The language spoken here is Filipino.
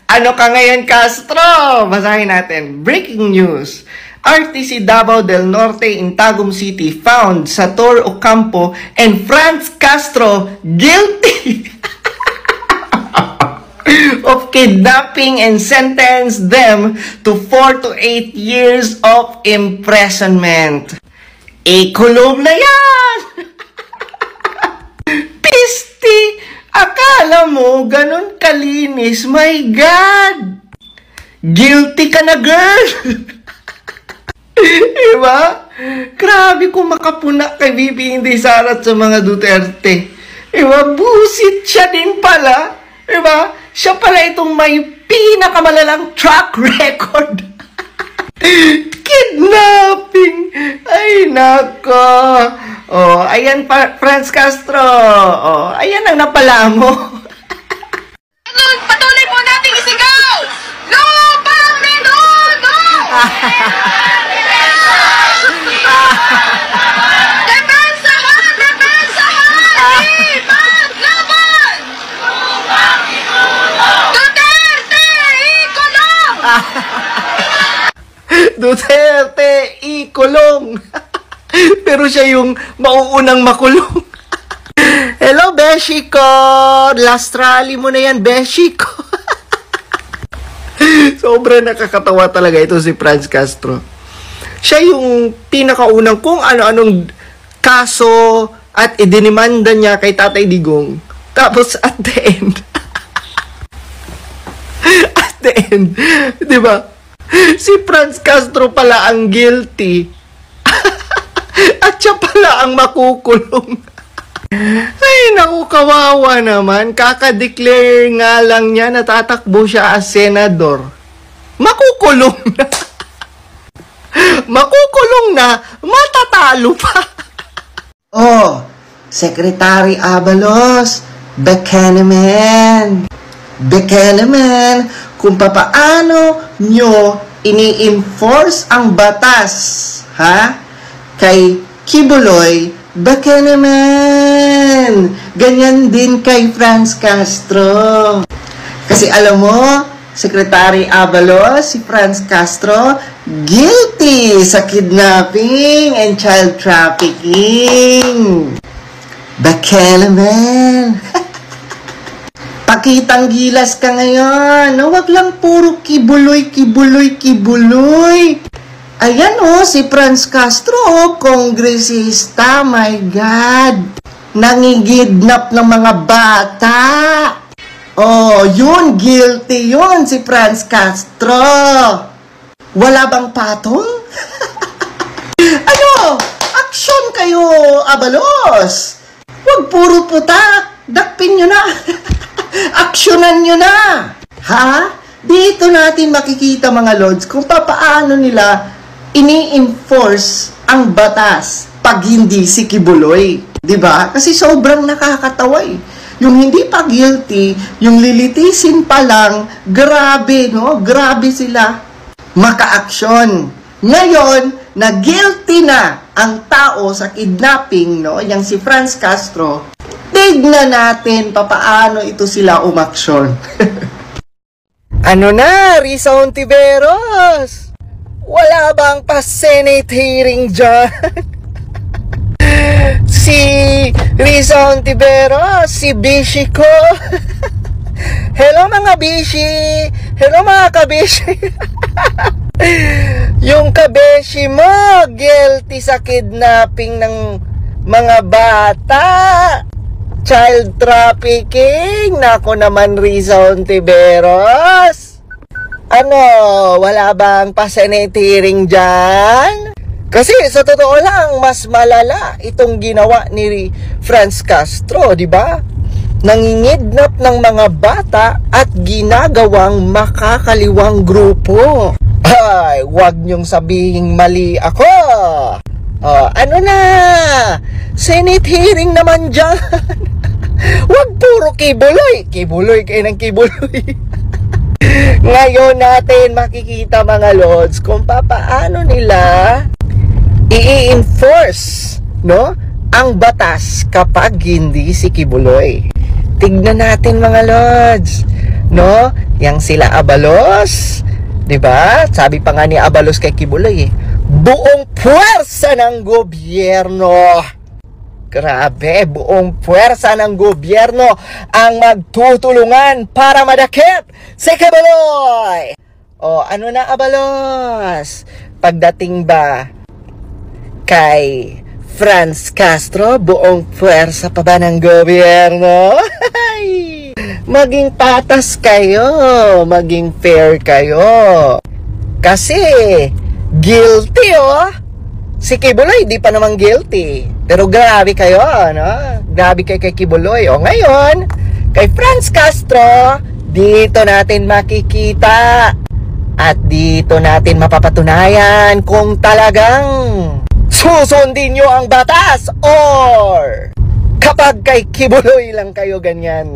Ano ka ngayon, Castro? Basahin natin. Breaking news. RTC Davao del Norte in Tagum City found Sator Ocampo and Franz Castro guilty of kidnapping and sentenced them to 4 to 8 years of imprisonment. Kulong na yan! Pisti! Akala mo ganun kalinis? My God! Guilty ka na, girl! Diba? Grabe kung makapuna kay Bibi Inday Sara at sa mga Duterte. Diba? Busit siya din pala. Diba? Siya pala itong may pinakamalalang track record. Kidnapping! Ay, nako! Oh, ayan Franz Castro. Oh, ayan ang napala mo. Patuloy po nating isigaw! Lupang Minuto! Depensahan! Depensahan! Ipaglaban! Lupang Minuto! Duterte! Ikulong! Duterte, ikulong. Pero siya yung mauunang makulong. Hello, Beshi ko. Last rally mo na yan, Beshi ko. Sobrang nakakatawa talaga ito si Franz Castro. Siya yung pinakaunang kung ano-anong kaso at idinimanda niya kay Tatay Digong. Tapos at the end, di ba? Si Franz Castro pala ang guilty. At siya pala ang makukulong. Ay, naku, kawawa naman. Kaka-declare nga lang niya na tatakbo siya as senador. Makukulong na. Makukulong na. Matatalo pa. Oh, Secretary Abalos, baka naman, kung papaano nyo ini-enforce ang batas, ha? Kay Kibuloy, baka naman, ganyan din kay Franz Castro. Kasi alam mo, Secretary Abalos, si Franz Castro, guilty sa kidnapping and child trafficking. Baka naman. Pakitang gilas ka ngayon. No, wag lang puro kibuloy. Ayan si Franz Castro, kongresista, my God. Nangigidnap ng mga bata. Oh, yun, guilty yun si Franz Castro. Wala bang patong? Ano? Aksyon kayo, Abalos. Wag puro putak. Dakpin nyo na. Aksyonan nyo na. Ha? Dito natin makikita, mga lords, kung paano nila ini-enforce ang batas pag hindi si Kibuloy. Diba? Kasi sobrang nakakatawa eh. Yung hindi pa guilty, yung lilitisin pa lang, grabe, no? Grabe sila maka-aksyon. Ngayon, na guilty na ang tao sa kidnapping, no? Yang si Franz Castro, tignan natin papaano ito sila umaksyon. Ano na, Risa Hontiveros? Wala bang pa-Senate hearing dyan? Si Risa Hontiveros, si Bishi ko. Hello mga Bishi! Hello mga kabishi! Yung kabeshi mo, guilty sa kidnapping ng mga bata. Child trafficking. Nako naman, Risa Hontiveros. Ano, wala bang pa-Senate hearing dyan? Kasi sa totoo lang, mas malala itong ginawa ni Franz Castro, di ba? Nangingidnap ng mga bata at ginagawang makakaliwang grupo. Ay, wag niyong sabihing mali ako. Ano na? Senate hearing naman dyan. Wag puro kibuloy. Kibuloy kayo ng kibuloy. Ngayon natin makikita, mga lords, kung paano nila i-enforce, no, ang batas kapag hindi si Kibuloy. Tignan natin, mga lords. No? Yang sila Abalos, 'di ba? Sabi pa nga ni Abalos kay Kibuloy, buong puwersa ng gobyerno. Grabe, buong puwersa ng gobyerno ang magtutulungan para madakip si Kibuloy. O, ano na Abalos? Pagdating ba kay Franz Castro, buong puwersa pa ba ng gobyerno? Maging patas kayo, maging fair kayo. Kasi, guilty si Kibuloy, di pa naman guilty. Pero grabe kayo, no? Grabe kay Kibuloy. O ngayon, kay Franz Castro, dito natin makikita. At dito natin mapapatunayan kung talagang susundin nyo ang batas or kapag kay Kibuloy lang kayo ganyan.